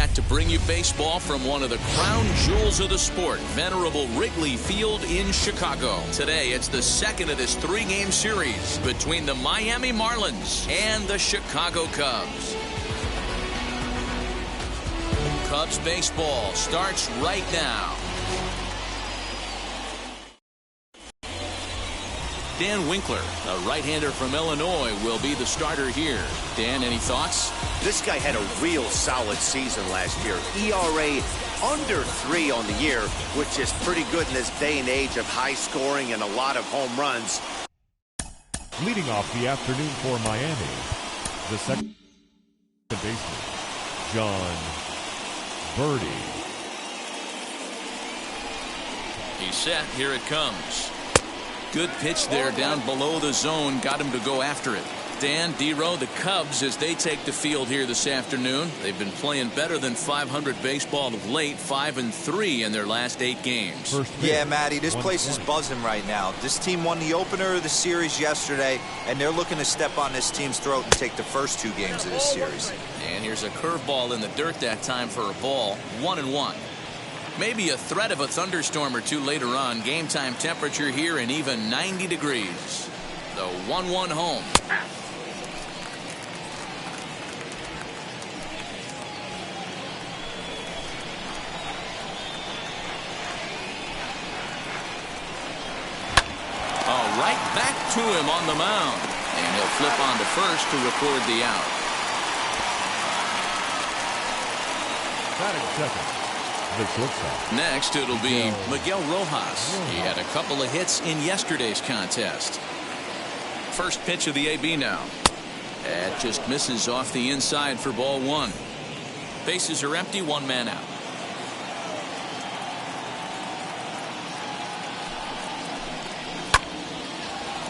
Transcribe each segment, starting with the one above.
set to bring you baseball from one of the crown jewels of the sport, venerable Wrigley Field in Chicago. Today, it's the second of this three-game series between the Miami Marlins and the Chicago Cubs. Cubs baseball starts right now. Dan Winkler, a right-hander from Illinois, will be the starter here. Dan, any thoughts? This guy had a real solid season last year. ERA under 3 on the year, which is pretty good in this day and age of high scoring and a lot of home runs. Leading off the afternoon for Miami, the second baseman, John Birdie. He's set. Here it comes. Good pitch there down below the zone. Got him to go after it. Dan, D-Row, the Cubs, as they take the field here this afternoon. They've been playing better than .500 baseball of late, 5-3 in their last 8 games. Yeah, Matty, this place is buzzing right now. This team won the opener of the series yesterday, and they're looking to step on this team's throat and take the first 2 games of this series. And here's a curveball in the dirt that time for a ball. 1-1. Maybe a threat of a thunderstorm or two later on. Game time temperature here in even 90 degrees. The 1-1 home. Right back to him on the mound. And he'll flip on to first to record the out. Batting second, the shortstop. Next, it'll be Miguel Rojas. He had a couple of hits in yesterday's contest. First pitch of the AB now. That just misses off the inside for ball 1. Bases are empty, 1 man out.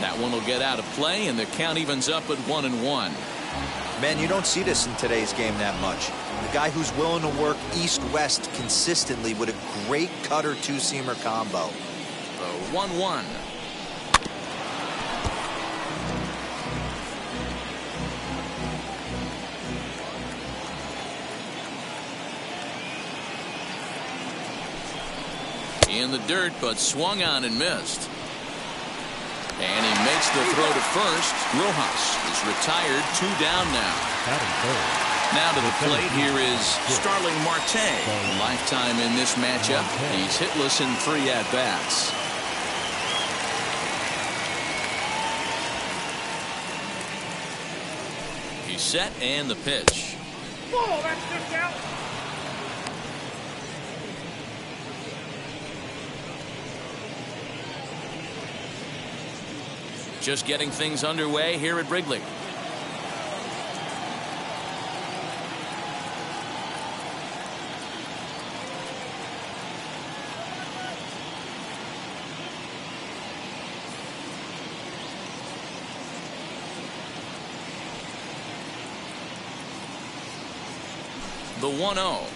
That one will get out of play, and the count evens up at 1-1. Man, you don't see this in today's game that much. The guy who's willing to work east-west consistently with a great cutter two-seamer combo. The 1-1. In the dirt, but swung on and missed. And he makes the throw to first. Rojas is retired, 2 down now. Now to the plate, here is Starling Marte. Lifetime in this matchup. He's hitless in 3 at-bats. He's set, and the pitch. Oh, that's just out. Just getting things underway here at Wrigley. The 1-0.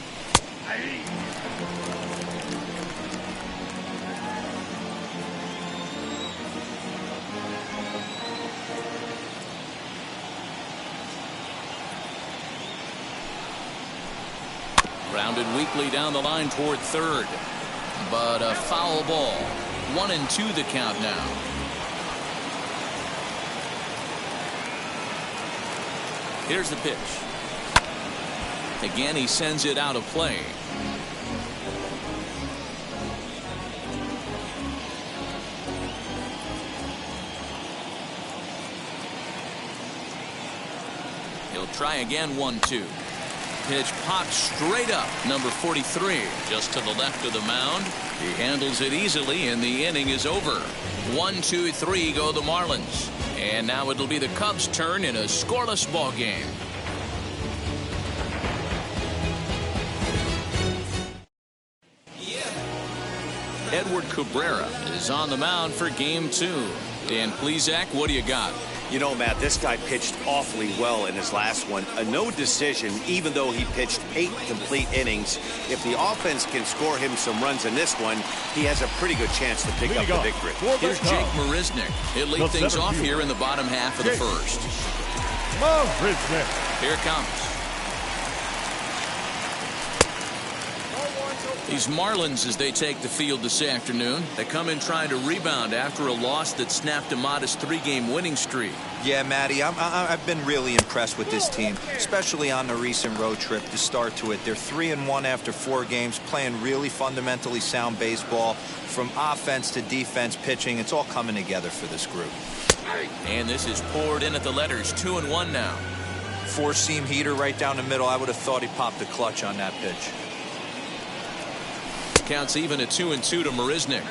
Grounded weakly down the line toward third. But a foul ball. 1-2 the count now. Here's the pitch. Again, he sends it out of play. He'll try again. 1-2. Pitch popped straight up. Number 43 just to the left of the mound. He handles it easily, and the inning is over. 1-2-3 go the Marlins. And now it'll be the Cubs' turn in a scoreless ball game. Edward Cabrera is on the mound for game 2. Dan Plesac, what do you got? You know, Matt, this guy pitched awfully well in his last one. A no decision, even though he pitched 8 complete innings. If the offense can score him some runs in this one, he has a pretty good chance to pick up the victory. Here's Jake Marisnick. He'll lead things off here in the bottom half of the first. Here it comes. These Marlins, as they take the field this afternoon, they come in trying to rebound after a loss that snapped a modest 3-game winning streak. Yeah, Matty, I've been really impressed with this team, especially on the recent road trip to start to it. They're 3-1 after 4 games, playing really fundamentally sound baseball. From offense to defense, pitching, it's all coming together for this group. And this is poured in at the letters, 2-1 now. 4-seam heater right down the middle. I would have thought he popped a clutch on that pitch. Counts even at 2-2 to Marisnick.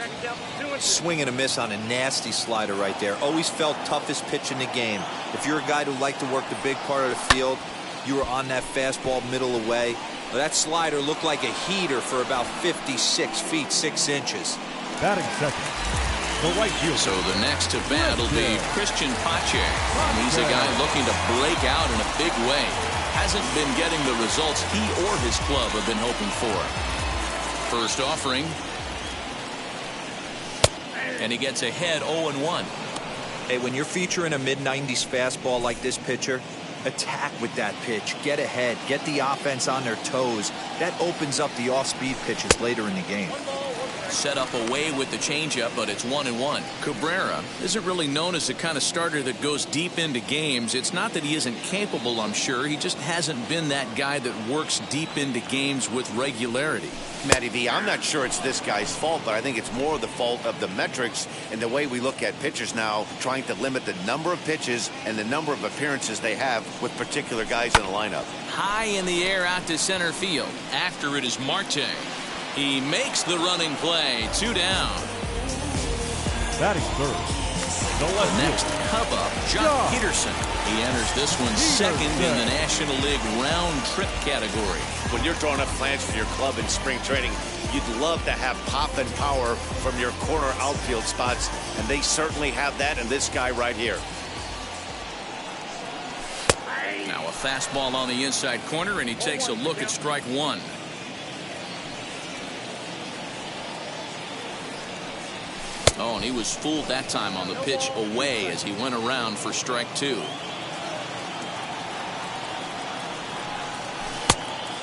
Swing and a miss on a nasty slider right there. Always felt toughest pitch in the game. If you're a guy who liked to work the big part of the field, you were on that fastball middle away. Well, that slider looked like a heater for about 56 feet 6 inches. Batting second, the right fielder. So the next to bat will be Christian Pache. He's a guy looking to break out in a big way. Hasn't been getting the results he or his club have been hoping for. First offering. And he gets ahead 0-1. Hey, when you're featuring a mid-90s fastball like this pitcher, attack with that pitch. Get ahead. Get the offense on their toes. That opens up the off-speed pitches later in the game. Set up away with the changeup, but it's 1-1. Cabrera isn't really known as the kind of starter that goes deep into games. It's not that he isn't capable, I'm sure. He just hasn't been that guy that works deep into games with regularity. Matty V, I'm not sure it's this guy's fault, but I think it's more the fault of the metrics and the way we look at pitchers now, trying to limit the number of pitches and the number of appearances they have with particular guys in the lineup. High in the air out to center field. After it is Marte. He makes the running play. 2 down. Batting third, The next Cub up, Jock Peterson. He enters this one second in the National League round trip category. When you're drawing up plans for your club in spring training, you'd love to have pop and power from your corner outfield spots, and they certainly have that in this guy right here. Now a fastball on the inside corner, and he takes a look at strike 1. Oh, and he was fooled that time on the pitch away as he went around for strike 2.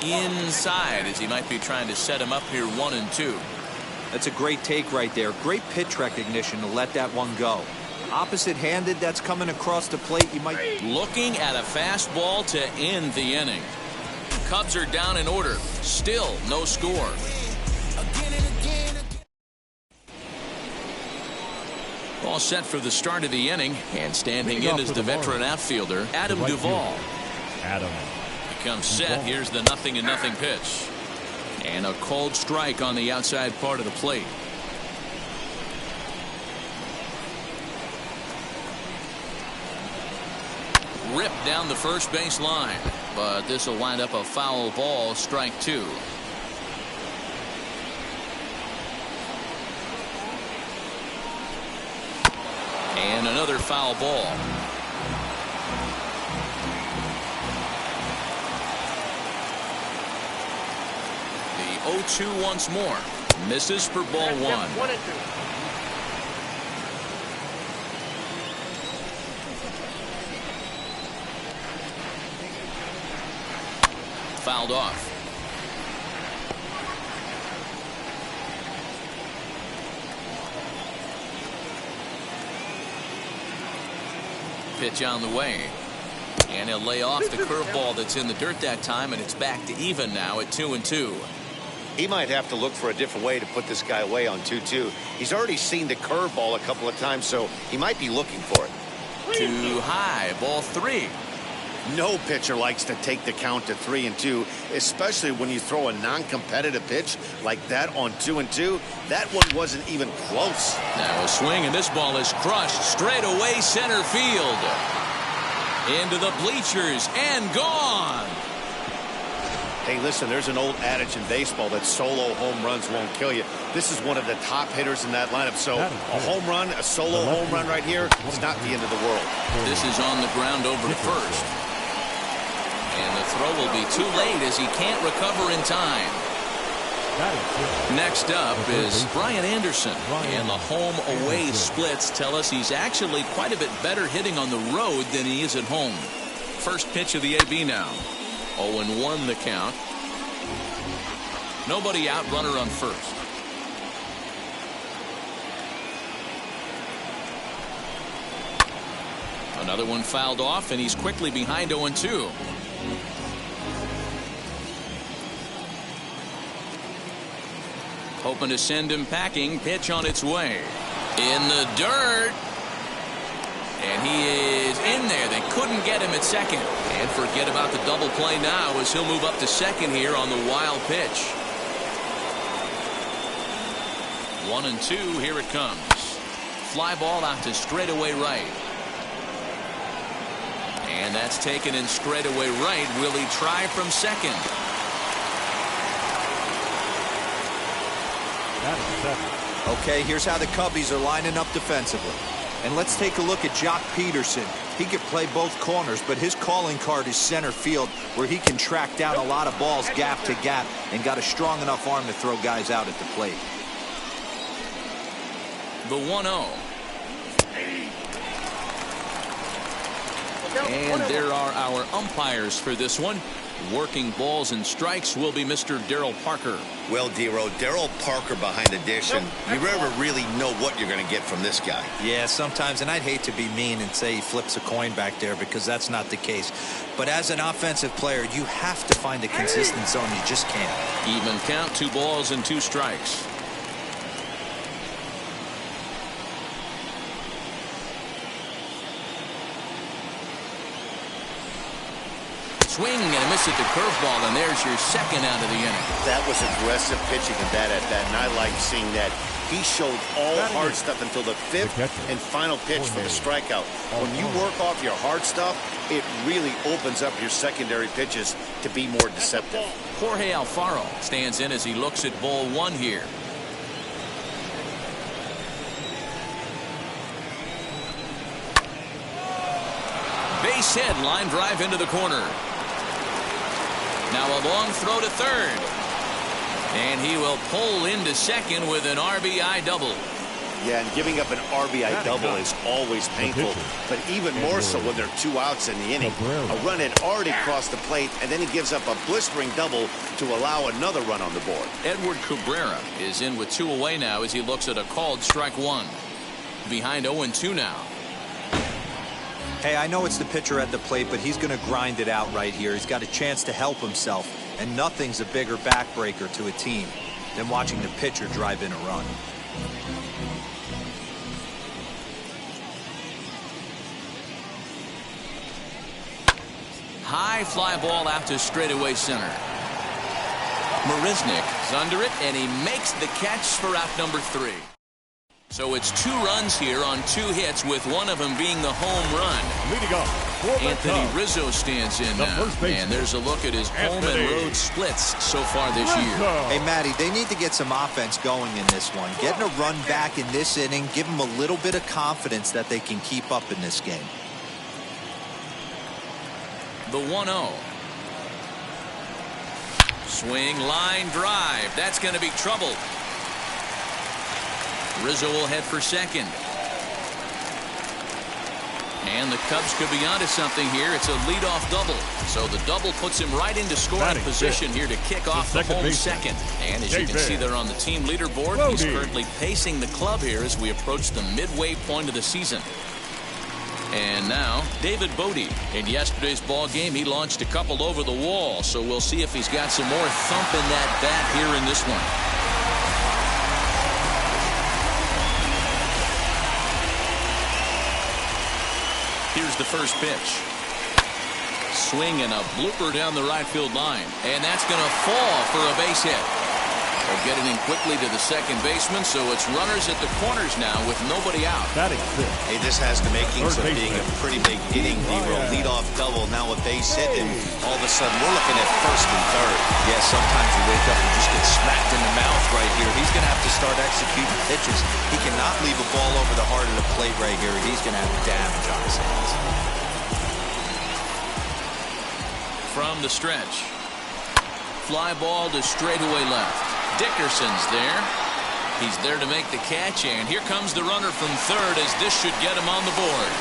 Inside as he might be trying to set him up here 1-2. That's a great take right there. Great pitch recognition to let that one go. Opposite-handed, that's coming across the plate. You might looking at a fastball to end the inning. Cubs are down in order. Still no score. All set for the start of the inning, and standing in is the veteran outfielder, Adam Duvall. Adam. He comes set. Here's the 0-0 pitch. And a cold strike on the outside part of the plate. Ripped down the first base line, but this will wind up a foul ball, strike 2. And another foul ball. The 0-2 once more. Misses for ball 1. Fouled off. Pitch on the way, and he'll lay off the curveball that's in the dirt that time, and it's back to even now at 2-2. He might have to look for a different way to put this guy away on 2-2. He's already seen the curveball a couple of times, so he might be looking for it. Too high, ball 3. No pitcher likes to take the count to 3-2, especially when you throw a non-competitive pitch like that on 2-2. That one wasn't even close. Now a swing, and this ball is crushed straight away center field. Into the bleachers and gone. Hey, listen, there's an old adage in baseball that solo home runs won't kill you. This is one of the top hitters in that lineup. So a home run, a solo home run right here, it's not the end of the world. This is on the ground over to first. And the throw will be too late as he can't recover in time. Next up is Brian Anderson. And the home-away splits tell us he's actually quite a bit better hitting on the road than he is at home. First pitch of the AB now. 0-1 the count. Nobody out, runner on first. Another one fouled off, and he's quickly behind 0-2. Hoping to send him packing. Pitch on its way. In the dirt. And he is in there. They couldn't get him at second. And forget about the double play now as he'll move up to second here on the wild pitch. 1-2. Here it comes. Fly ball out to straightaway right. And that's taken in straightaway right. Will he try from second? Okay, here's how the Cubbies are lining up defensively. And let's take a look at Jock Peterson. He could play both corners, but his calling card is center field, where he can track down a lot of balls gap to gap and got a strong enough arm to throw guys out at the plate. The 1-0. And there are our umpires for this one. Working balls and strikes will be Mr. Darryl Parker. Well, Dero, Darryl Parker behind the dish, and you never really know what you're going to get from this guy. Yeah, sometimes, and I'd hate to be mean and say he flips a coin back there, because that's not the case. But as an offensive player, you have to find a consistent zone. You just can't. Even count, 2 balls and 2 strikes. Swing and a miss at the curveball, and there's your second out of the inning. That was aggressive pitching in that at bat, and I like seeing that. He showed all hard stuff until the 5th and final pitch for the strikeout. When you work off your hard stuff, it really opens up your secondary pitches to be more deceptive. Jorge Alfaro stands in as he looks at ball 1 here. Base hit, line drive into the corner. Now a long throw to third. And he will pull into second with an RBI double. Yeah, and giving up an RBI double is always painful, but even more so when there are 2 outs in the inning. A run had already crossed the plate, and then he gives up a blistering double to allow another run on the board. Edward Cabrera is in with 2 away now as he looks at a called strike 1. Behind 0-2 now. Hey, I know it's the pitcher at the plate, but he's going to grind it out right here. He's got a chance to help himself, and nothing's a bigger backbreaker to a team than watching the pitcher drive in a run. High fly ball out to straightaway center. Marisnick is under it, and he makes the catch for out number 3. So it's 2 runs here on 2 hits, with one of them being the home run. Leading up, Anthony Rizzo stands in now, and there's a look at his home and road splits so far this year. Hey, Matty, they need to get some offense going in this one. Getting a run back in this inning, give them a little bit of confidence that they can keep up in this game. The 1-0. Swing, line drive. That's going to be trouble. Rizzo will head for second. And the Cubs could be onto something here. It's a leadoff double. So the double puts him right into scoring position here to kick off the home second. And as you can see there on the team leaderboard, he's currently pacing the club here as we approach the midway point of the season. And now David Bodie. In yesterday's ball game, he launched a couple over the wall. So we'll see if he's got some more thump in that bat here in this one. Here's the first pitch. Swing and a blooper down the right field line. And that's going to fall for a base hit. They'll get it in quickly to the second baseman, so it's runners at the corners now with nobody out. Hey, this has the makings of being a pretty big inning. Leadoff double, now a base hit, and all of a sudden we're looking at first and third. Yeah, sometimes you wake up and just get smacked in the mouth right here. He's going to have to start executing pitches. He cannot leave a ball over the heart of the plate right here. He's going to have damage on his hands. From the stretch. Fly ball to straightaway left. Dickerson's there. He's there to make the catch, and here comes the runner from third as this should get him on the board.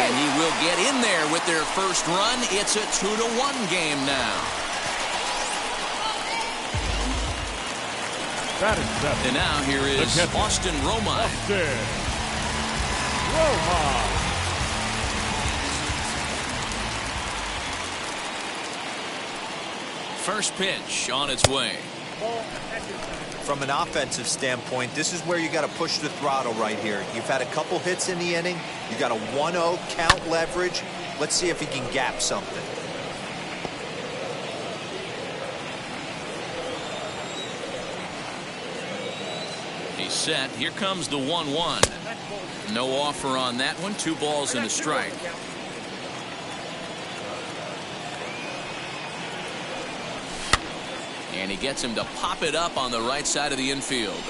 And he will get in there with their first run. It's a 2-1 game now. Batting seventh. And now here is Austin Romine. Austin Romine. First pitch on its way. From an offensive standpoint, this is where you got to push the throttle right here. You've had a couple hits in the inning. You got a 1-0 count leverage. Let's see if he can gap something. He's set. Here comes the 1-1. No offer on that one. 2 balls and a strike. And he gets him to pop it up on the right side of the infield.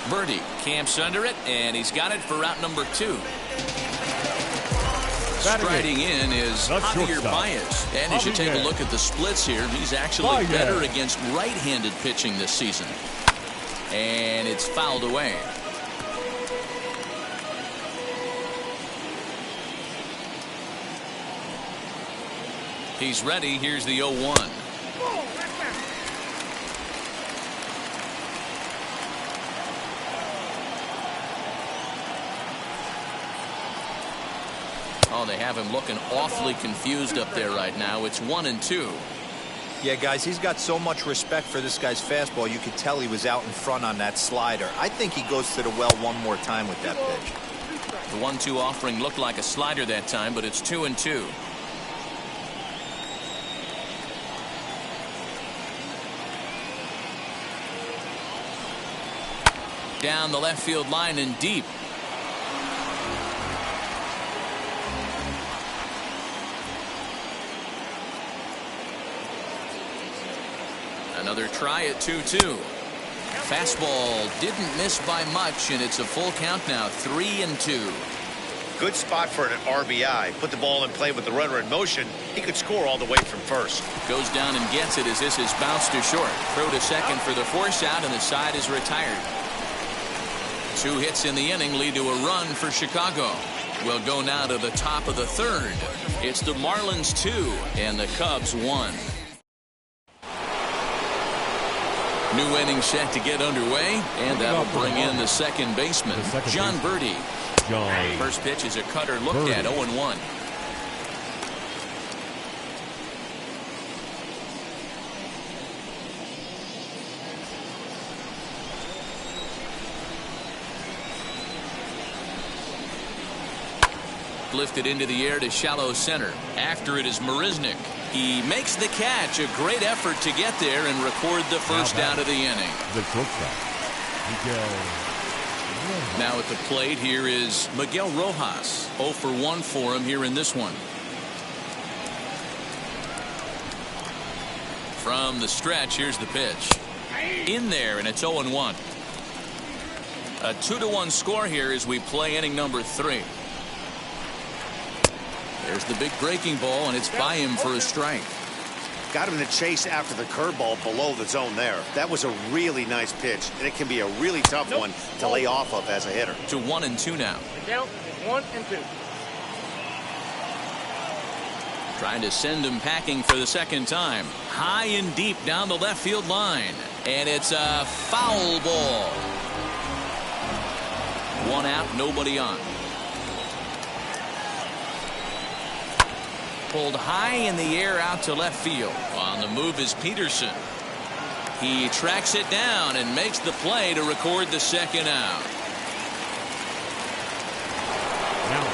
Birdie camps under it, and he's got it for out number 2. Striding in is Javier Baez. And as you take a look at the splits here, he's actually better against right-handed pitching this season. And it's fouled away. He's ready. Here's the 0-1. Oh, they have him looking awfully confused up there right now. It's 1-2. Yeah, guys, he's got so much respect for this guy's fastball. You could tell he was out in front on that slider. I think he goes to the well one more time with that pitch. The 1-2 offering looked like a slider that time, but it's 2-2. Down the left field line and deep. Another try at 2-2. Fastball didn't miss by much, and it's a full count now, 3-2. Good spot for an RBI. Put the ball in play with the runner in motion. He could score all the way from first. Goes down and gets it as this is bounced to short. Throw to second for the force out, and the side is retired. 2 hits in the inning lead to a run for Chicago. We'll go now to the top of the 3rd. It's the Marlins 2 and the Cubs 1. New inning set to get underway, and that'll bring in the second baseman, John Birdie. First pitch is a cutter looked at, 0-1. Lifted into the air to shallow center. After it is Marisnik. He makes the catch. A great effort to get there and record the first out of the inning. Now at the plate here is Miguel Rojas. 0 for 1 for him here in this one. From the stretch, here's the pitch. In there, and it's 0-1. A 2-1 score here as we play inning number 3. There's the big breaking ball, and it's by him for a strike. Got him to chase after the curveball below the zone there. That was a really nice pitch, and it can be a really tough one to lay off of as a hitter. To 1-2 now. The count is 1-2. Trying to send him packing for the second time. High and deep down the left field line. And it's a foul ball. 1 out, nobody on. Pulled high in the air out to left field. On the move is Peterson. He tracks it down and makes the play to record the second out.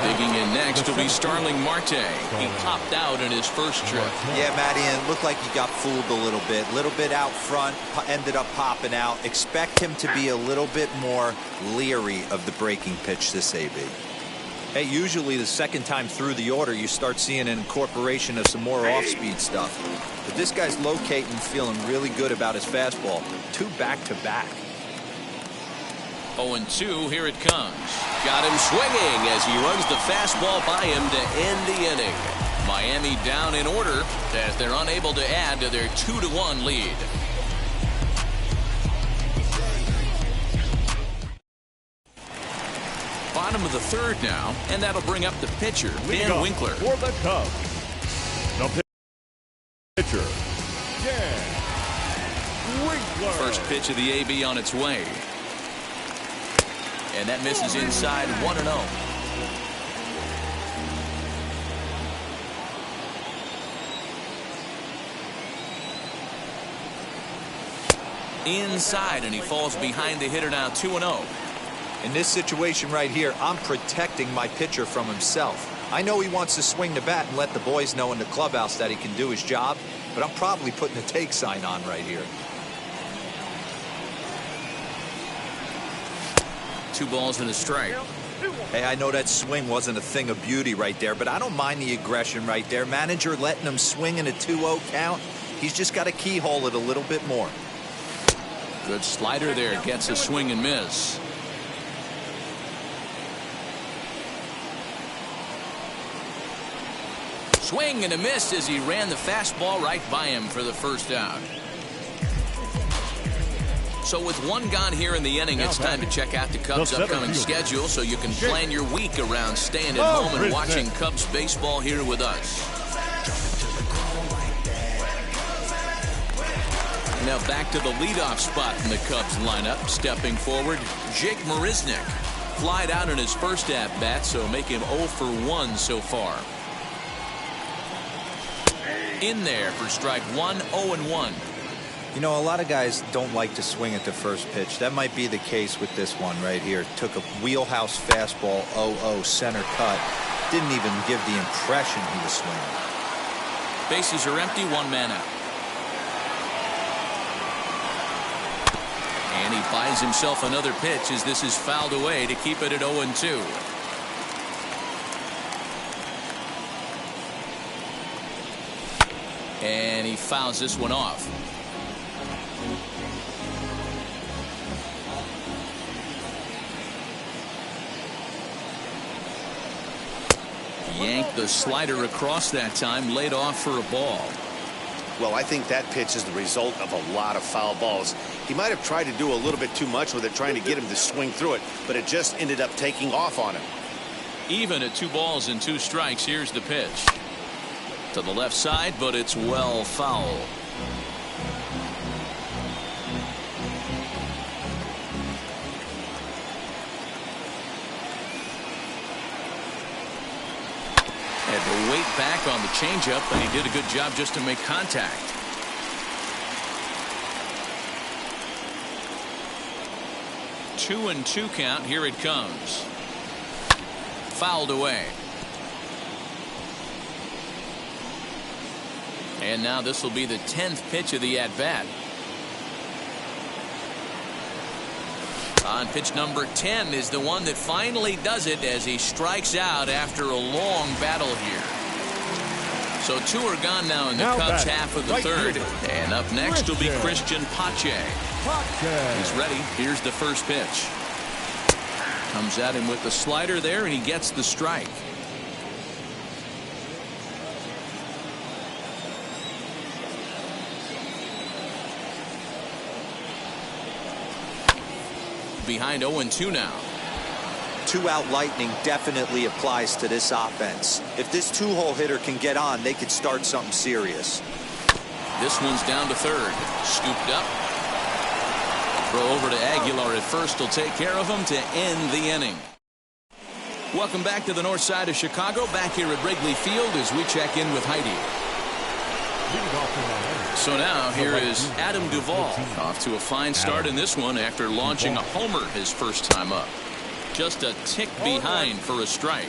Digging in next will be Starling Marte. He popped out in his first trip. Yeah, Matty, and it looked like he got fooled a little bit out front, ended up popping out. Expect him to be a little bit more leery of the breaking pitch this AB. Hey, usually the second time through the order, you start seeing an incorporation of some more off-speed stuff. But this guy's locating, feeling really good about his fastball. 2 back-to-back. 0-2, here it comes. Got him swinging as he runs the fastball by him to end the inning. Miami down in order as they're unable to add to their 2-1 lead. Bottom of the 3rd now, and that'll bring up the pitcher, Dan Winkler. For the Cubs, the pitcher, Dan Winkler. First pitch of the AB on its way. And that misses inside 1-0. Inside, and he falls behind the hitter now 2-0. In this situation right here, I'm protecting my pitcher from himself. I know he wants to swing the bat and let the boys know in the clubhouse that he can do his job, but I'm probably putting a take sign on right here. 2 balls and a strike. Hey, I know that swing wasn't a thing of beauty right there, but I don't mind the aggression right there. Manager letting him swing in a 2-0 count. He's just got to keyhole it a little bit more. Good slider there, gets a swing and miss. Swing and a miss as he ran the fastball right by him for the first out. So with 1 gone here in the inning, it's time to check out the Cubs' upcoming schedule so you can plan your week around staying at home and watching Cubs baseball here with us. Now back to the leadoff spot in the Cubs lineup. Stepping forward, Jake Marisnick. Flied out in his first at-bat, so make him 0 for 1 so far. In there for strike 1, 0-1. You know, a lot of guys don't like to swing at the first pitch. That might be the case with this one right here. Took a wheelhouse fastball, 0-0 center cut. Didn't even give the impression he was swinging. Bases are empty, 1 man out. And he buys himself another pitch as this is fouled away to keep it at 0-2. And he fouls this one off. Yanked the slider across that time, laid off for a ball. Well, I think that pitch is the result of a lot of foul balls. He might have tried to do a little bit too much with it, trying to get him to swing through it, but it just ended up taking off on him. Even at 2 balls and 2 strikes, here's the pitch. To the left side, but it's well foul. Had to wait back on the changeup, and he did a good job just to make contact. Two and 2 count. Here it comes. Fouled away. And now this will be the 10th pitch of the at-bat. On pitch number 10 is the one that finally does it as he strikes out after a long battle here. So 2 are gone now in the Cubs half of the third. And up next will be Christian Pache. He's ready. Here's the first pitch. Comes at him with the slider there, and he gets the strike. Behind 0-2 now. 2-out lightning definitely applies to this offense. If this 2-hole hitter can get on, they could start something serious. This one's down to third. Scooped up. Throw over to Aguilar at first will take care of him to end the inning. Welcome back to the north side of Chicago. Back here at Wrigley Field as we check in with Heidi. So now here is Adam Duvall off to a fine start in this one after launching a homer his first time up. Just a tick behind for a strike.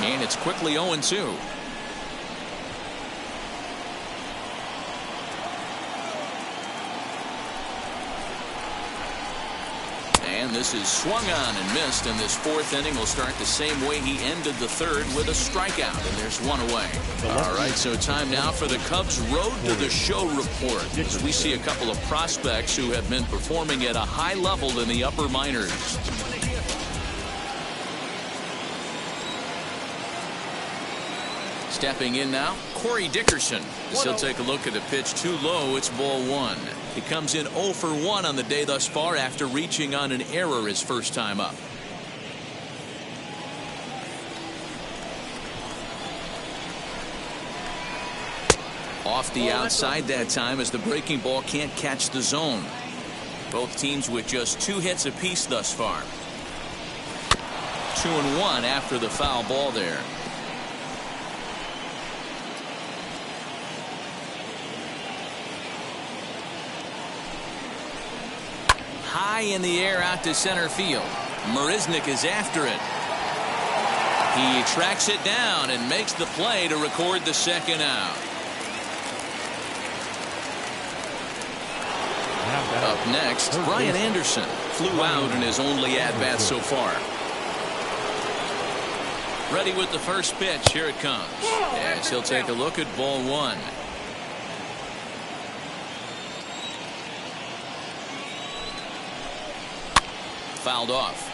And it's quickly 0-2. And this is swung on and missed, and this 4th inning will start the same way he ended the 3rd with a strikeout, and there's 1 away. All right, so time now for the Cubs Road to the Show report, as we see a couple of prospects who have been performing at a high level in the upper minors. Stepping in now, Corey Dickerson. As he'll take a look at the pitch too low, it's ball 1. He comes in 0 for 1 on the day thus far after reaching on an error his first time up. Off the outside that time as the breaking ball can't catch the zone. Both teams with just 2 hits apiece thus far. 2-1 after the foul ball there. High in the air out to center field. Marisnick is after it. He tracks it down and makes the play to record the second out. Up next, Brian Anderson flew out in his only at-bat so far. Ready with the first pitch. Here it comes. As he'll take a look at ball 1. Fouled off.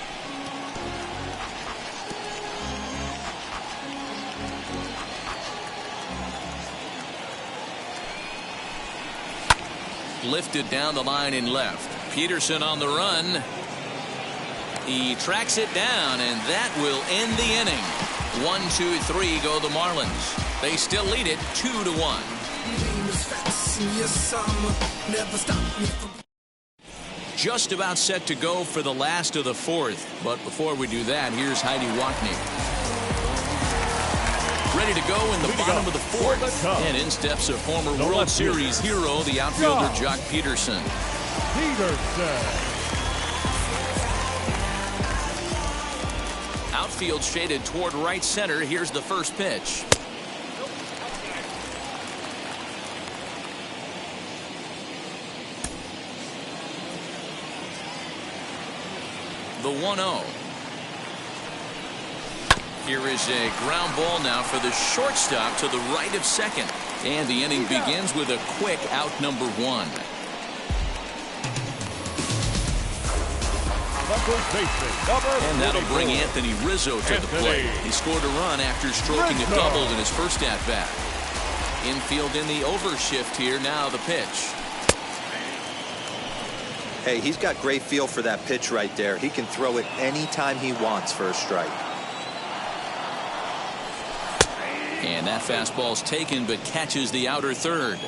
Lifted down the line in left. Peterson on the run. He tracks it down, and that will end the inning. 1-2-3 go the Marlins. They still lead it 2-1. Just about set to go for the last of the 4th. But before we do that, here's Heidi Wackney. Ready to go in the bottom of the 4th. And in steps a former World Series hero, the outfielder Jock Peterson. Outfield shaded toward right center. Here's the first pitch. The 1-0. Here is a ground ball now for the shortstop to the right of second. And the inning begins with a quick out number 1. And that'll bring Anthony Rizzo to the plate. He scored a run after stroking a double in his first at-bat. Infield in the overshift here. Now the pitch. Hey, he's got great feel for that pitch right there. He can throw it anytime he wants for a strike. And that fastball's taken but catches the outer third.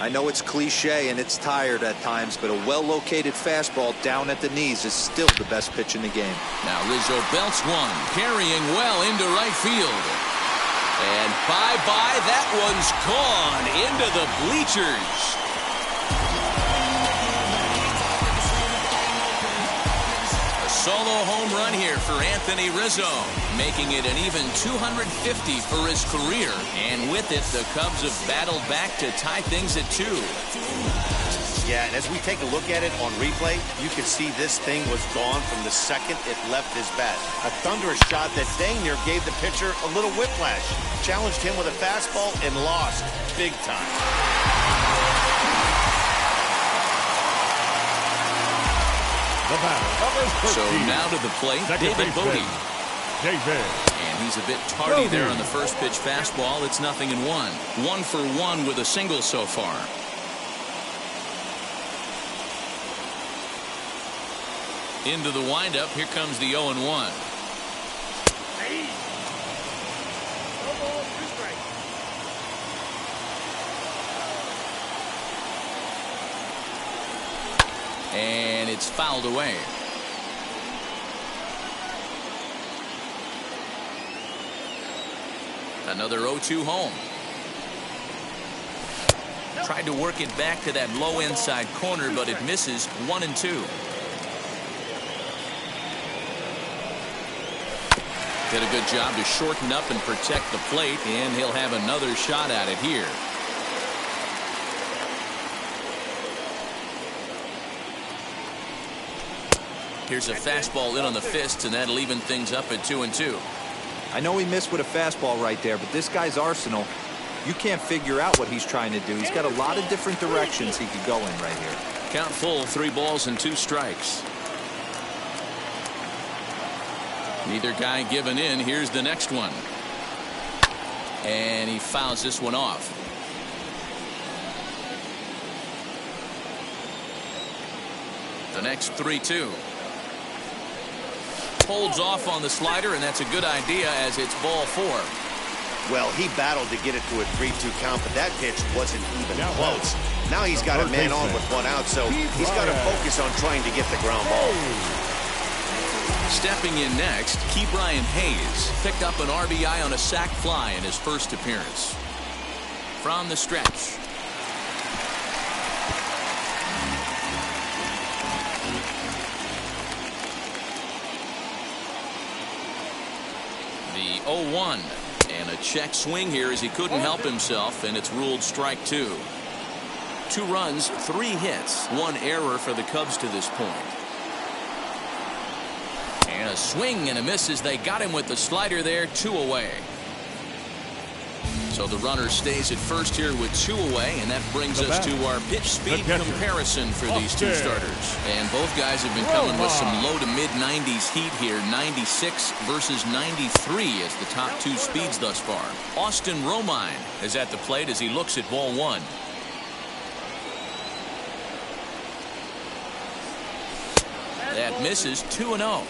I know it's cliche and it's tired at times, but a well-located fastball down at the knees is still the best pitch in the game. Now Rizzo belts one, carrying well into right field. And bye-bye, that one's gone into the bleachers. Solo home run here for Anthony Rizzo, making it an even 250 for his career. And with it, the Cubs have battled back to tie things at 2. Yeah, and as we take a look at it on replay, you can see this thing was gone from the second it left his bat. A thunderous shot that dang near gave the pitcher a little whiplash. Challenged him with a fastball and lost big time. So now to the plate, David Bodie. And he's a bit tardy there on the first pitch fastball. It's 0-1. 1 for 1 with a single so far. Into the windup. Here comes the 0-1. And it's fouled away. Another 0-2 home. Tried to work it back to that low inside corner, but it misses. 1-2. Did a good job to shorten up and protect the plate, and he'll have another shot at it here. Here's a fastball in on the fists, and that'll even things up at 2-2. I know he missed with a fastball right there, but this guy's arsenal, you can't figure out what he's trying to do. He's got a lot of different directions he could go in right here. Count full, 3 balls and 2 strikes. Neither guy giving in. Here's the next one. And he fouls this one off. The next 3-2. Holds off on the slider, and that's a good idea as it's ball 4. Well, he battled to get it to a 3-2 count, but that pitch wasn't even close. Now he's got a man on with one out, so he's got to focus on trying to get the ground ball. Stepping in next, Brian Hayes picked up an RBI on a sac fly in his first appearance. From the stretch. The 0-1. And a check swing here as he couldn't help himself, and it's ruled strike 2. 2 runs, 3 hits, 1 error for the Cubs to this point. And a swing and a miss as they got him with the slider there, 2 away. So the runner stays at first here with 2 away, and that brings us to our pitch speed comparison for these 2 starters. And both guys have been coming with some low to mid 90s heat here. 96 versus 93 as the top 2 speeds thus far. Austin Romine is at the plate as he looks at ball 1. That misses 2-0.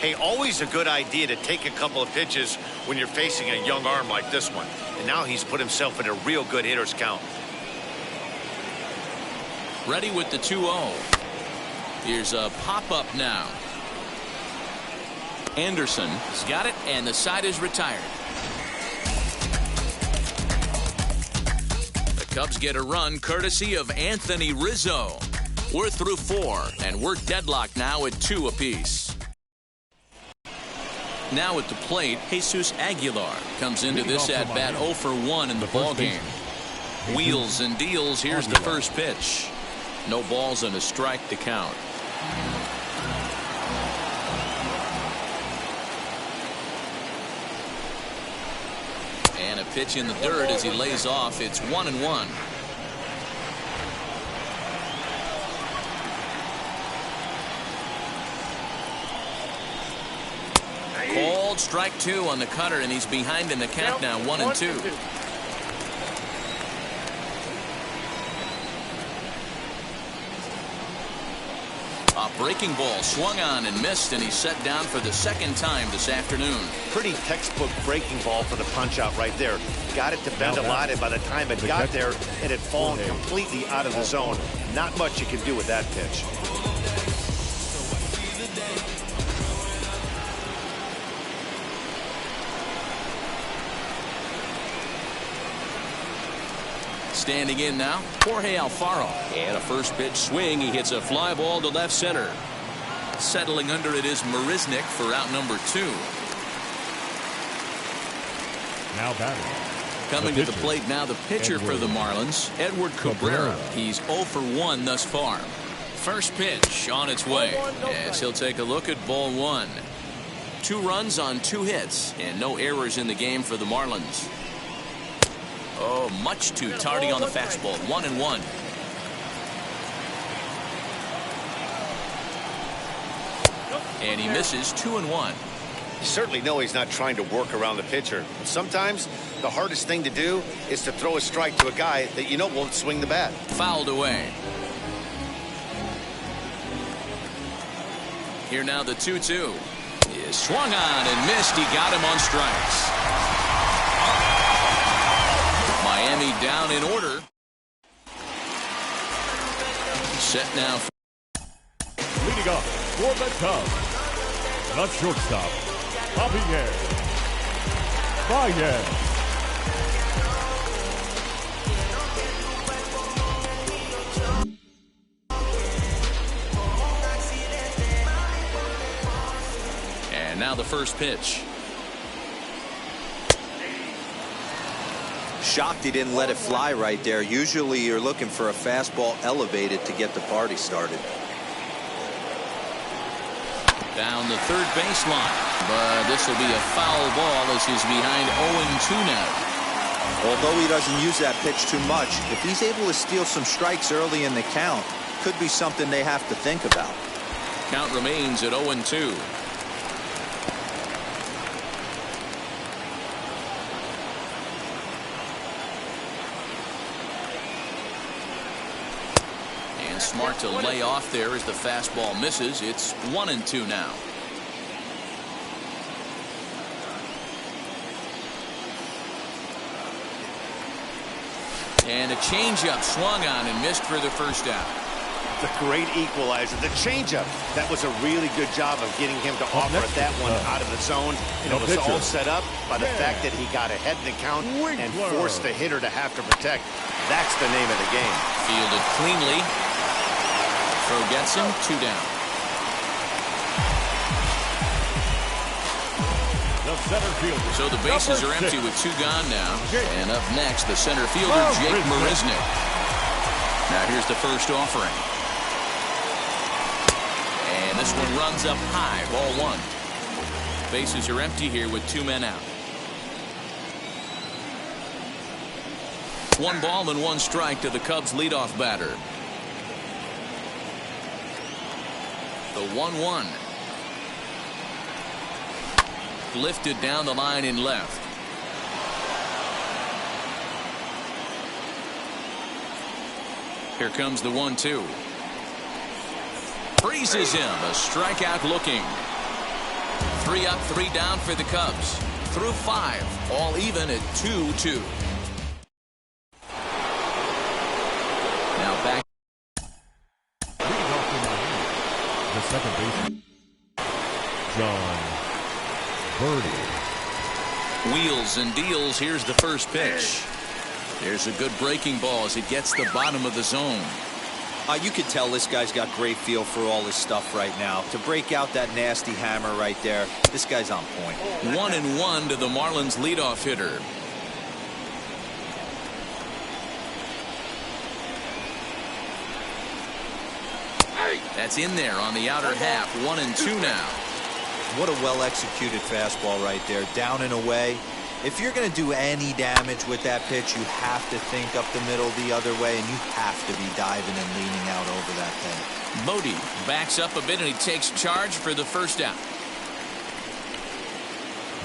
Hey, always a good idea to take a couple of pitches when you're facing a young arm like this one. And now he's put himself in a real good hitter's count. Ready with the 2-0. Here's a pop-up now. Anderson has got it, and the side is retired. The Cubs get a run courtesy of Anthony Rizzo. We're through 4, and we're deadlocked now at 2 apiece. Now at the plate, Jesus Aguilar comes into this at-bat 0 for 1 in the ballgame. Wheels and deals. Here's the first pitch. No balls and a strike to count. And a pitch in the dirt as he lays off. It's 1-1. Called strike 2 on the cutter, and he's behind in the count now, 1-2. A breaking ball swung on and missed, and he's set down for the second time this afternoon. Pretty textbook breaking ball for the punch out right there. Got it to bend a lot, and by the time it got there, it had fallen completely out of the zone. Not much you can do with that pitch. Standing in now, Jorge Alfaro. And a first pitch swing. He hits a fly ball to left center. Settling under it is Marisnick for out number 2. Now batting. Coming to the plate now, the pitcher for the Marlins, Edward Cabrera. He's 0 for 1 thus far. First pitch on its way. As he'll take a look at ball 1. 2 runs on 2 hits, and no errors in the game for the Marlins. Oh, much too tardy on the fastball. 1-1. And he misses 2-1. You certainly know he's not trying to work around the pitcher. But sometimes the hardest thing to do is to throw a strike to a guy that you know won't swing the bat. Fouled away. Here now the 2-2. He swung on and missed. He got him on strikes. Miami down in order. Set now. Leading up for the Cubs, the shortstop, Javier Baez. And now the first pitch. Shocked he didn't let it fly right there. Usually you're looking for a fastball elevated to get the party started. Down the third baseline, but this will be a foul ball as he's behind 0-2 now. Although he doesn't use that pitch too much, if he's able to steal some strikes early in the count, could be something they have to think about. Count remains at 0-2. Smart to lay off there as the fastball misses. It's 1-2 now. And a changeup swung on and missed for the first out. The great equalizer, the changeup. That was a really good job of getting him to offer that one out of the zone. And it was all set up by the fact that he got ahead in the count and forced the hitter to have to protect. That's the name of the game. Fielded cleanly. Throw gets him, 2 down. The center fielder. So the bases are empty with 2 gone now. And up next, the center fielder, Jake Marisnick. Now here's the first offering. And this one runs up high, ball 1. Bases are empty here with 2 men out. 1 ball and 1 strike to the Cubs leadoff batter. The 1-1. Lifted down the line in left. Here comes the 1-2. Freezes him. A strikeout looking. 3 up, 3 down for the Cubs. Through 5. All even at 2-2. Now back. The second baseman, John Birdie. Wheels and deals. Here's the first pitch. There's a good breaking ball as it gets the bottom of the zone. You can tell this guy's got great feel for all his stuff right now. To break out that nasty hammer right there, this guy's on point. 1-1 to the Marlins leadoff hitter. That's in there on the outer half. 1-2 now. What a well-executed fastball right there. Down and away. If you're going to do any damage with that pitch, you have to think up the middle the other way, and you have to be diving and leaning out over that thing. Bodie backs up a bit, and he takes charge for the first out.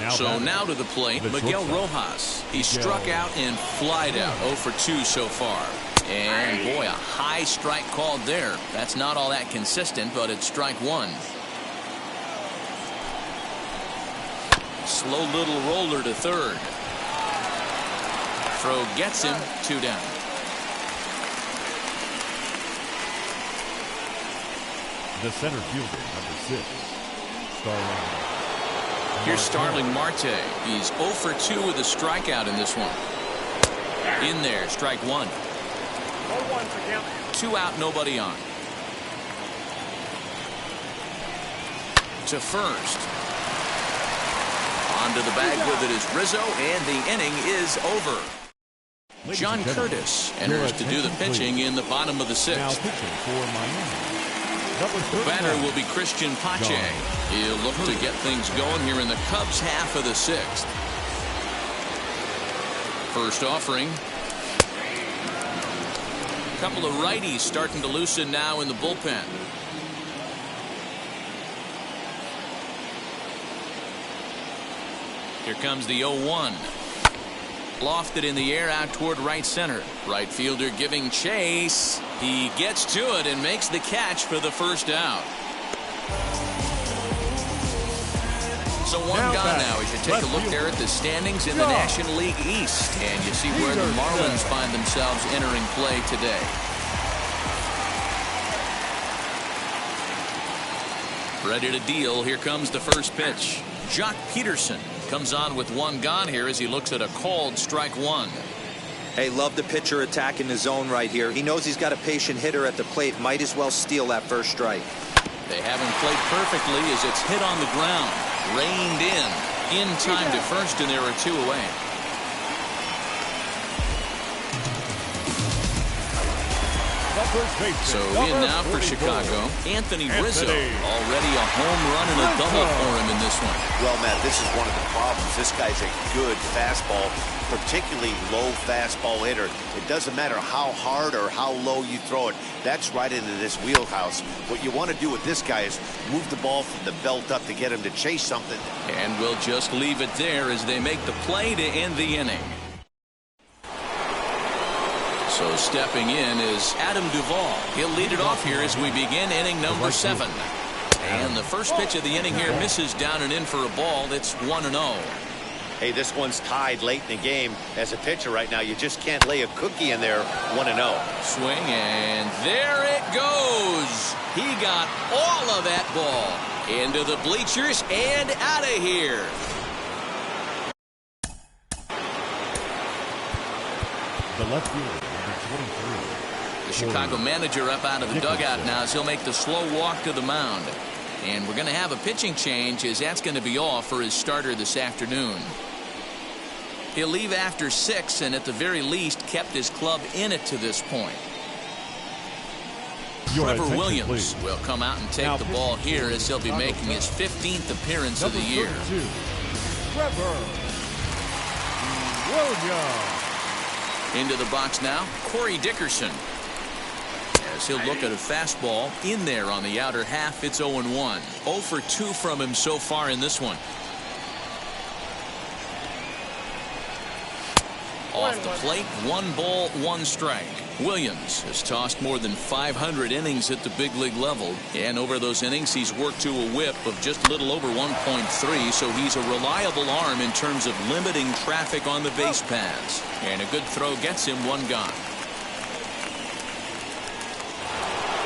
Now to the plate, Miguel Rojas. He struck out and flied out. 0 for 2 so far. And, boy, a high strike called there. That's not all that consistent, but it's strike 1. Slow little roller to third. Throw gets him, 2 down. The center fielder, number 6, Starling. Here's Starling Marte. He's 0 for 2 with a strikeout in this one. In there, strike 1. 2 out, nobody on. To first. Onto the bag with it is Rizzo, and the inning is over. John Curtis enters to do the pitching in the bottom of the 6th. Now pitching for Miami. The batter will be Christian Pache. He'll look to get things going here in the Cubs half of the 6th. First offering. A couple of righties starting to loosen now in the bullpen. Here comes the 0-1. Lofted in the air out toward right center. Right fielder giving chase. He gets to it and makes the catch for the first out. So 1 gone now as you take a look there at the standings in the National League East. And you see where the Marlins find themselves entering play today. Ready to deal. Here comes the first pitch. Jock Peterson comes on with 1 gone here as he looks at a called strike 1. Hey, love the pitcher attacking the zone right here. He knows he's got a patient hitter at the plate. Might as well steal that first strike. They have him played perfectly as it's hit on the ground. Reined in time to first, and there are 2 away. So in now for Chicago, Anthony Rizzo. Already a home run and a double for him in this one. Well, Matt, this is one of the problems. This guy's a good fastball, particularly low fastball hitter. It doesn't matter how hard or how low you throw it. That's right into this wheelhouse. What you want to do with this guy is move the ball from the belt up to get him to chase something. And we'll just leave it there as they make the play to end the inning. So stepping in is Adam Duvall. He'll lead it off here as we begin inning number 7. And the first pitch of the inning here misses down and in for a ball. It's 1-0. Hey, this one's tied late in the game. As a pitcher right now, you just can't lay a cookie in there. 1-0. Swing, and there it goes. He got all of that ball into the bleachers and out of here. The left fielder, number 23. The Chicago manager up out of the dugout now as he'll make the slow walk to the mound. And we're going to have a pitching change, as that's going to be all for his starter this afternoon. He'll leave after 6 and at the very least kept his club in it to this point. Trevor Williams will come out and take the ball here as he'll be making his 15th appearance of the year. Trevor Williams. Into the box now, Corey Dickerson. As he'll look at a fastball in there on the outer half. It's 0-1. 0 for 2 from him so far in this one. Off the plate, 1 ball, 1 strike. Williams has tossed more than 500 innings at the big league level, and over those innings he's worked to a whip of just a little over 1.3, so he's a reliable arm in terms of limiting traffic on the base paths. And a good throw gets him 1 gone.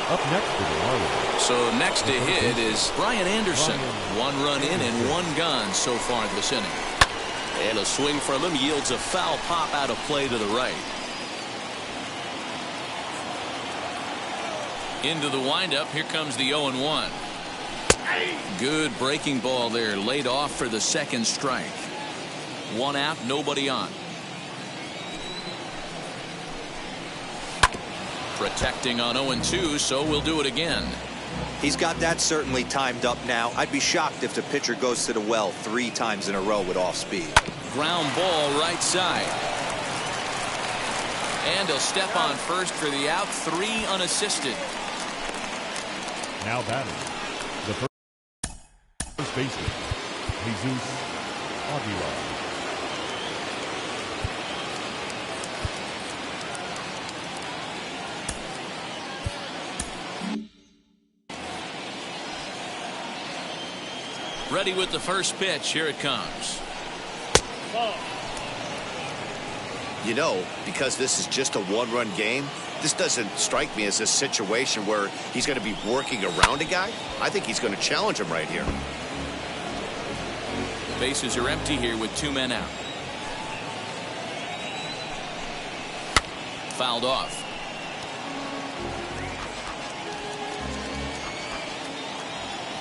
Up next for the Marlins. So next to hit is Brian Anderson. 1 run in and 1 gone so far this inning. And a swing from him yields a foul pop out of play to the right. Into the windup. Here comes the 0-1. Good breaking ball there, laid off for the 2nd strike. 1 out, nobody on. Protecting on 0-2, so we'll do it again. He's got that certainly timed up now. I'd be shocked if the pitcher goes to the well 3 times in a row with off speed. Ground ball right side. And he'll step on first for the out. 3 unassisted. Now batting, the first baseman, Jesus Aguilar. Ready with the first pitch. Here it comes. You know, because this is just a 1-run game, this doesn't strike me as a situation where he's going to be working around a guy. I think he's going to challenge him right here. Bases are empty here with 2 men out. Fouled off.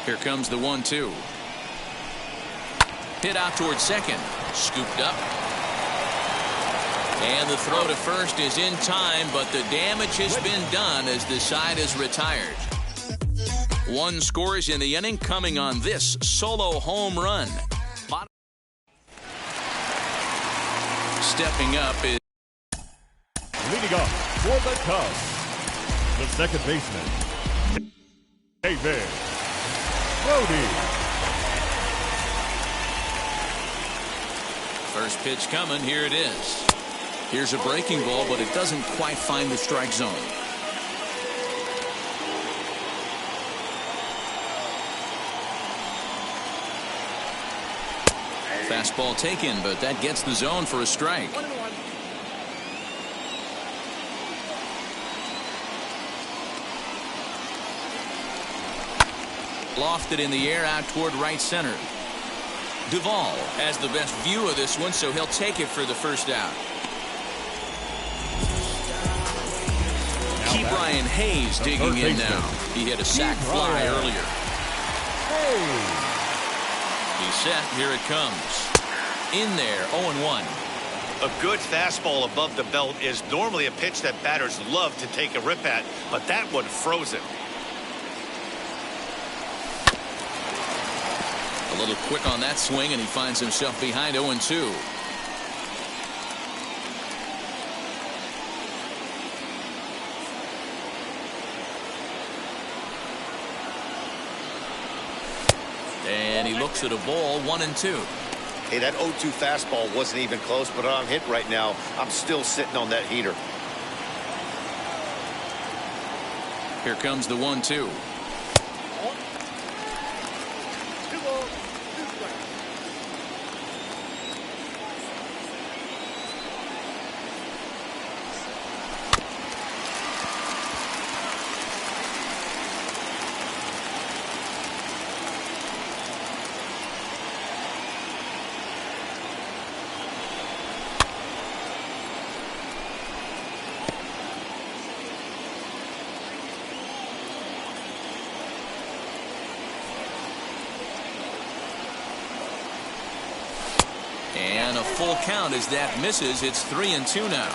Here comes the 1-2. Hit out towards second. Scooped up. And the throw to first is in time, but the damage has been done as the side is retired. 1 scores in the inning, coming on this solo home run. Stepping up is leading up for the Cubs, the second baseman, David Brody. First pitch coming. Here it is. Here's a breaking ball, but it doesn't quite find the strike zone. Fastball taken, but that gets the zone for a strike. Lofted in the air out toward right center. Duvall has the best view of this one, so he'll take it for the first out. Brian Hayes digging in now. He hit a sac fly earlier. He's set. Here it comes. In there, 0-1. A good fastball above the belt is normally a pitch that batters love to take a rip at, but that one froze it. A little quick on that swing, and he finds himself behind 0-2. And he looks at a ball, 1-2. Hey, that 0-2 fastball wasn't even close, but on hit right now, I'm still sitting on that heater. Here comes the 1-2. And a full count as that misses. It's 3-2 now.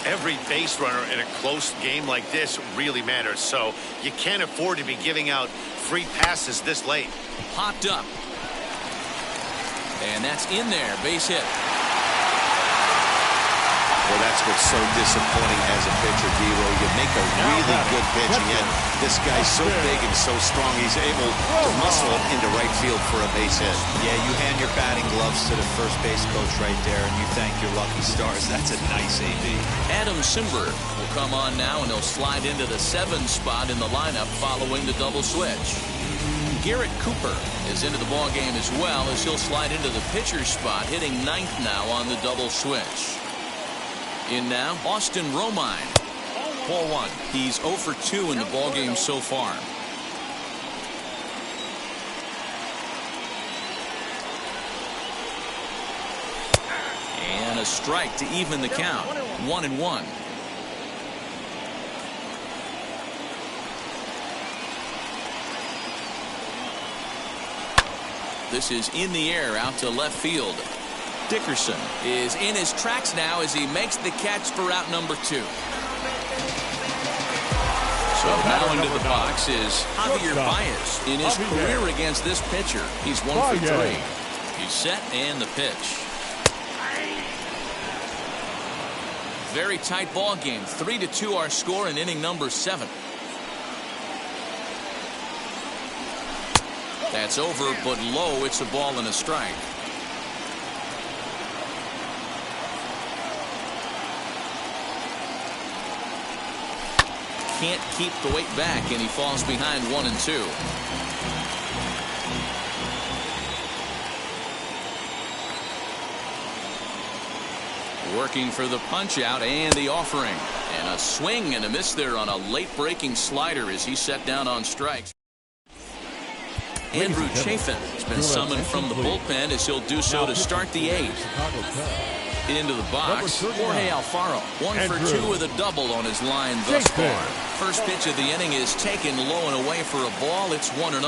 Every base runner in a close game like this really matters, so you can't afford to be giving out free passes this late. Popped up. And that's in there. Base hit. Well, that's what's so disappointing as a pitcher, D-Roy. You make a really good pitch, and yet this guy's so big and so strong, he's able to muscle it into right field for a base hit. Yeah, you hand your batting gloves to the first base coach right there, and you thank your lucky stars. That's a nice AB. Adam Simber will come on now, and he'll slide into the 7 spot in the lineup following the double switch. Garrett Cooper is into the ball game as well, as he'll slide into the pitcher spot, hitting 9th now on the double switch. In now, Austin Romine. Ball 1. He's 0 for 2 in the ball game so far. And a strike to even the count. 1-1. This is in the air out to left field. Dickerson is in his tracks now as he makes the catch for out number 2. So now into the box is Javier Baez. In his career against this pitcher, he's 1 for 3. He's set and the pitch. Very tight ball game. 3-2 our score in inning number 7. That's over, but low. It's a ball and a strike. Can't keep the weight back, and he falls behind 1-2. Working for the punch out and the offering, and a swing and a miss there on a late breaking slider as he set down on strikes. Andrew Chafin has been summoned from the bullpen as he'll do so to start the 8th. Into the box, Jorge Alfaro, 1 for 2 with a double on his line thus far. First pitch of the inning is taken low and away for a ball. It's 1-0.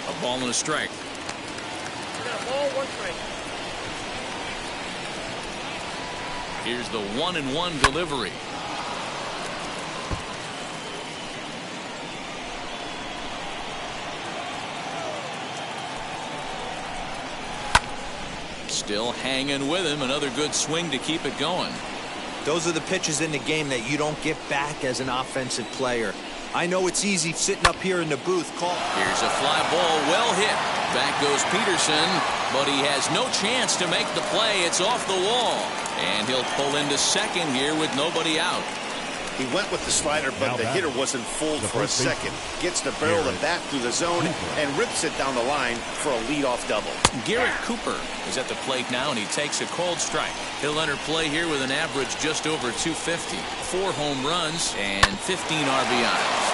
A ball and a strike. Ball, 1 strike. Here's the 1-1 delivery. Still hanging with him. Another good swing to keep it going. Those are the pitches in the game that you don't get back as an offensive player. I know it's easy sitting up here in the booth. Here's a fly ball, well hit. Back goes Peterson, but he has no chance to make the play. It's off the wall, and he'll pull into second here with nobody out. He went with the slider, but the hitter wasn't fooled for a second. Gets the barrel of the bat through the zone and rips it down the line for a leadoff double. Garrett Cooper is at the plate now, and he takes a cold strike. He'll enter play here with an average just over 250. 4 home runs and 15 RBIs.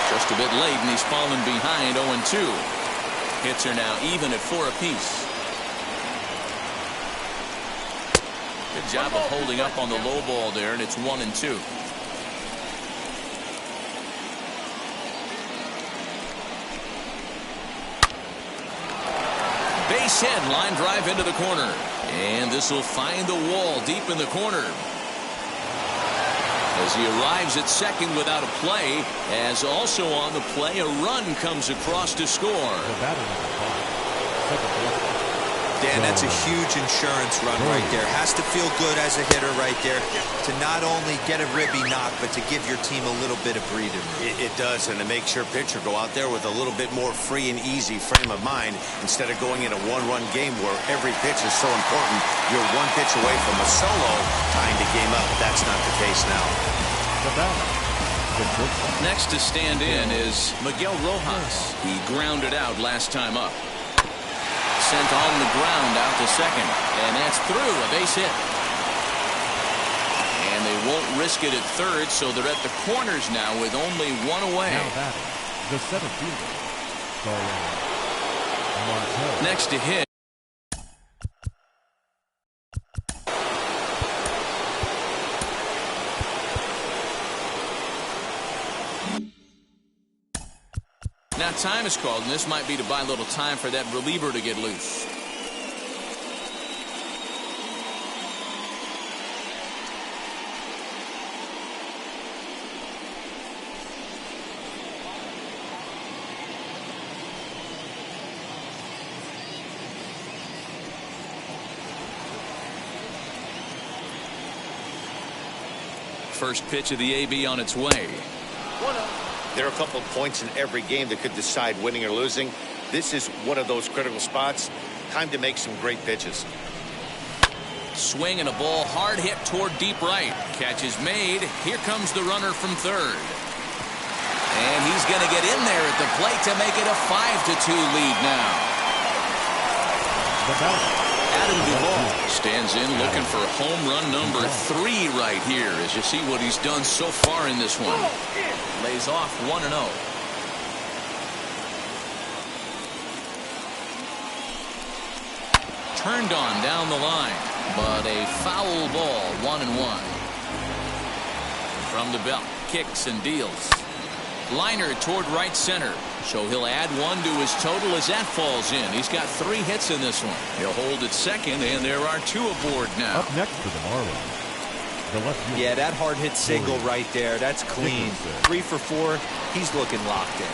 Just a bit late, and he's fallen behind 0-2. Hits are now even at 4 apiece. Good job of holding up on the low ball there, and it's 1-2. Base hit, line drive into the corner. And this will find the wall deep in the corner. As he arrives at second without a play, as also on the play, a run comes across to score. Dan, that's a huge insurance run right there. Has to feel good as a hitter right there to not only get a ribby knock, but to give your team a little bit of breathing room. It does, and it makes your pitcher go out there with a little bit more free and easy frame of mind instead of going in a one-run game where every pitch is so important. You're 1 pitch away from a solo tying the game up. That's not the case now. Next to stand in is Miguel Rojas. He grounded out last time up. Sent on the ground out to second, and that's through, a base hit. And they won't risk it at third, so they're at the corners now with only 1 away. Now batting, the center fielder, Martel. Next to hit. Now Timeout time is called, and this might be to buy a little time for that reliever to get loose. First pitch of the AB on its way. There are a couple of points in every game that could decide winning or losing. This is one of those critical spots. Time to make some great pitches. Swing and a ball hard hit toward deep right. Catch is made. Here comes the runner from third. And he's going to get in there at the plate to make it a 5-2 lead now. Adam Duvall stands in looking for home run number 3 right here as you see what he's done so far in this one. Lays off 1-0. Turned on down the line, but a foul ball, 1-1. From the belt, kicks and deals. Liner toward right center. So he'll add 1 to his total as that falls in. He's got 3 hits in this one. He'll hold at second, and there are 2 aboard now. Up next for the Marlins. Yeah, that hard hit single right there. That's clean. 3 for 4. He's looking locked in.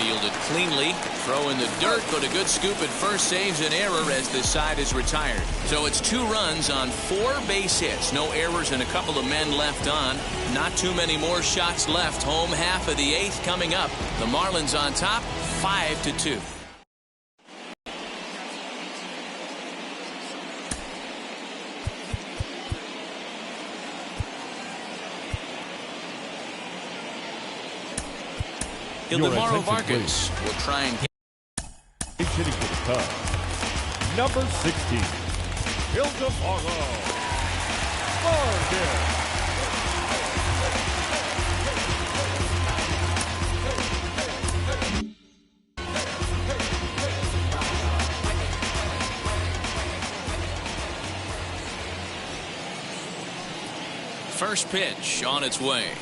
Fielded cleanly. Throw in the dirt, but a good scoop at first saves an error as this side is retired. So it's 2 runs on 4 base hits. No errors and a couple of men left on. Not too many more shots left. Home half of the 8th coming up. The Marlins on top, 5-2. Ildemaro Vargas will try and get hitting for the Cubs. Number 16, Ildemaro Vargas. First pitch on its way.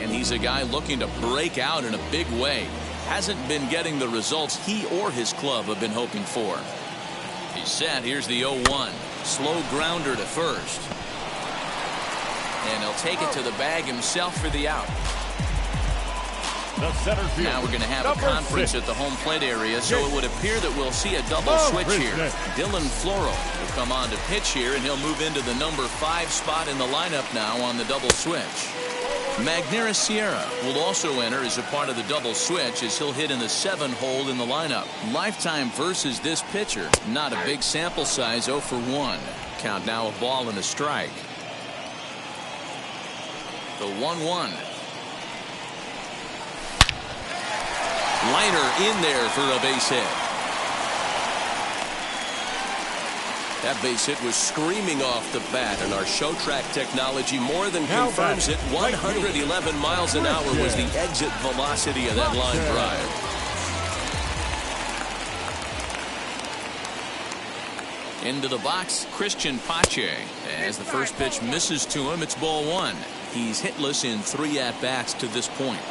He's a guy looking to break out in a big way. Hasn't been getting the results he or his club have been hoping for. He's set. Here's the 0-1. Slow grounder to first. And he'll take it to the bag himself for the out. The center field. Now we're going to have a conference at the home plate area, so it would appear that we'll see a double switch here. Dylan Floro will come on to pitch here, and he'll move into the number 5 spot in the lineup now on the double switch. Magneuris Sierra will also enter as a part of the double switch as he'll hit in the 7 hole in the lineup. Lifetime versus this pitcher. Not a big sample size, 0 for 1. Count now a ball and a strike. The 1-1. Liner in there for a base hit. That base hit was screaming off the bat, and our show track technology more than confirms it. 111 miles an hour was the exit velocity of that line drive. Into the box, Christian Pache. As the first pitch misses to him, it's ball 1. He's hitless in 3 at-bats to this point.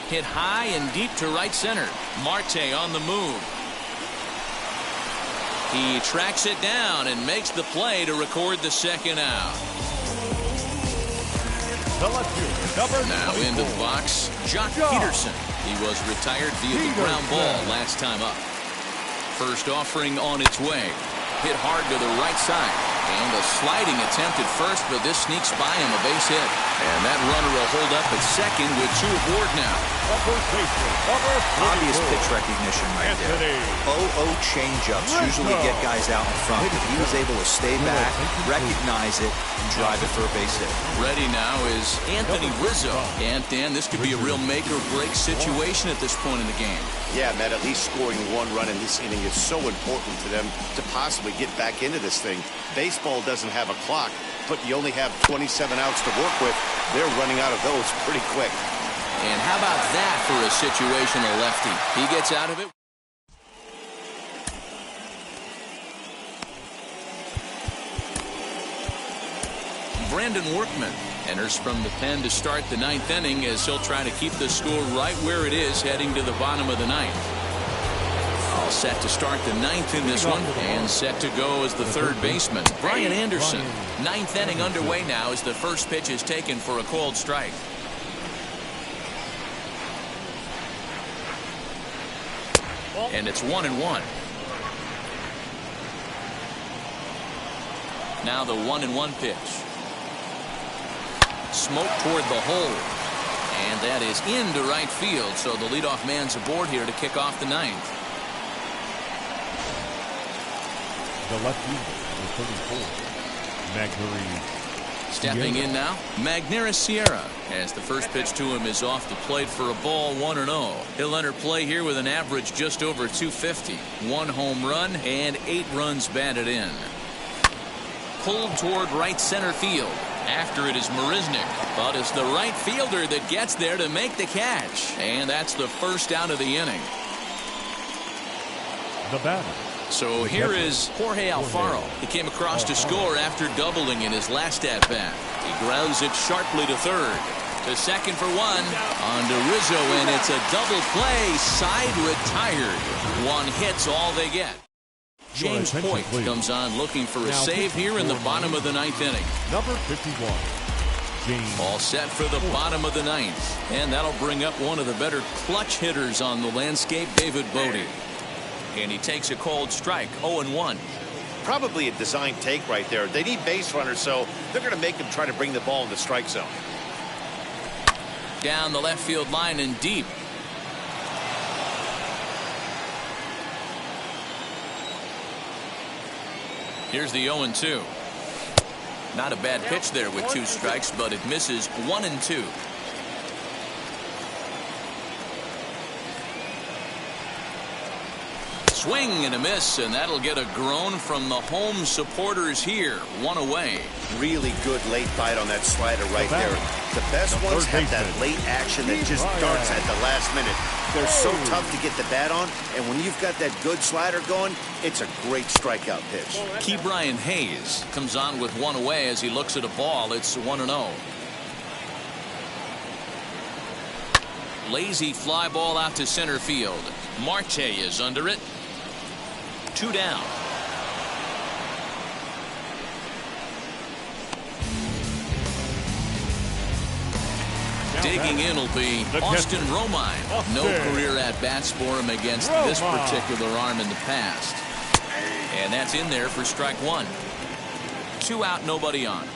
Hit high and deep to right center. Marte on the move. He tracks it down and makes the play to record the second out. Now into the box, Jock Peterson. He was retired via the ground ball last time up. First offering on its way. Hit hard to the right side. And a sliding attempt at first, but this sneaks by him, a base hit. And that runner will hold up at second with 2 aboard now. Obvious pitch recognition right there. 0-0 changeups usually get guys out in front. He was able to stay back, recognize it, and drive it for a base hit. Ready now is Anthony Rizzo. And Dan, this could be a real make or break situation at this point in the game. Yeah, Matt, at least scoring 1 run in this inning is so important to them to possibly get back into this thing. Baseball doesn't have a clock, but you only have 27 outs to work with. They're running out of those pretty quick. And how about that for a situational lefty? He gets out of it. Brandon Workman enters from the pen to start the 9th inning as he'll try to keep the score right where it is heading to the bottom of the 9th. All set to start the 9th in this one, and set to go as the third baseman, Brian Anderson. 9th inning underway now as the first pitch is taken for a called strike. And it's 1-1. Now the 1-1 pitch. Smoke toward the hole. And that is into right field, so the leadoff man's aboard here to kick off the 9th. The left fielder, the 34, Magneuris. Stepping in now, Magneuris Sierra, as the first pitch to him is off the plate for a ball, 1-0. He'll enter play here with an average just over 250, 1 home run and 8 runs batted in. Pulled toward right center field. After it is Marisnick, but it's the right fielder that gets there to make the catch, and that's the first out of the inning. The batter. So here is Jorge Alfaro. He came across to score after doubling in his last at-bat. He grounds it sharply to third. To second for 1. On to Rizzo, and it's a double play. Side retired. 1 hit's all they get. James Hoyt comes on looking for a save here in the bottom of the 9th inning. Number 51. James. All set for the bottom of the 9th. And that'll bring up one of the better clutch hitters on the landscape, David Bodie. And he takes a called strike, 0-1. Probably a design take right there. They need base runners, so they're going to make him try to bring the ball in the strike zone. Down the left field line and deep. Here's the 0-2. Not a bad pitch there with 2 strikes, but it misses 1-2. Swing and a miss, and that'll get a groan from the home supporters here. 1 away. Really good late bite on that slider right there. The best ones have that late action that just darts at the last minute. They're so tough to get the bat on, and when you've got that good slider going, it's a great strikeout pitch. Ke'Bryan Hayes comes on with 1 away as he looks at a ball. It's 1-0. Lazy fly ball out to center field. Marte is under it. 2 down. Digging in will be Austin Romine. No career at-bats for him against this particular arm in the past. And that's in there for strike 1. 2 out, nobody on.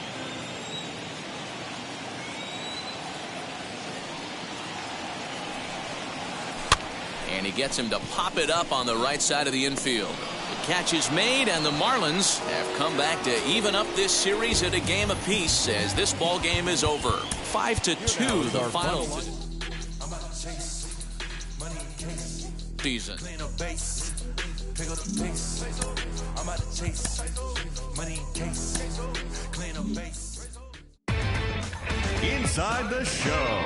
And he gets him to pop it up on the right side of the infield. The catch is made, and the Marlins have come back to even up this series at a game apiece as this ball game is over. 5-2 the final season. Inside the show.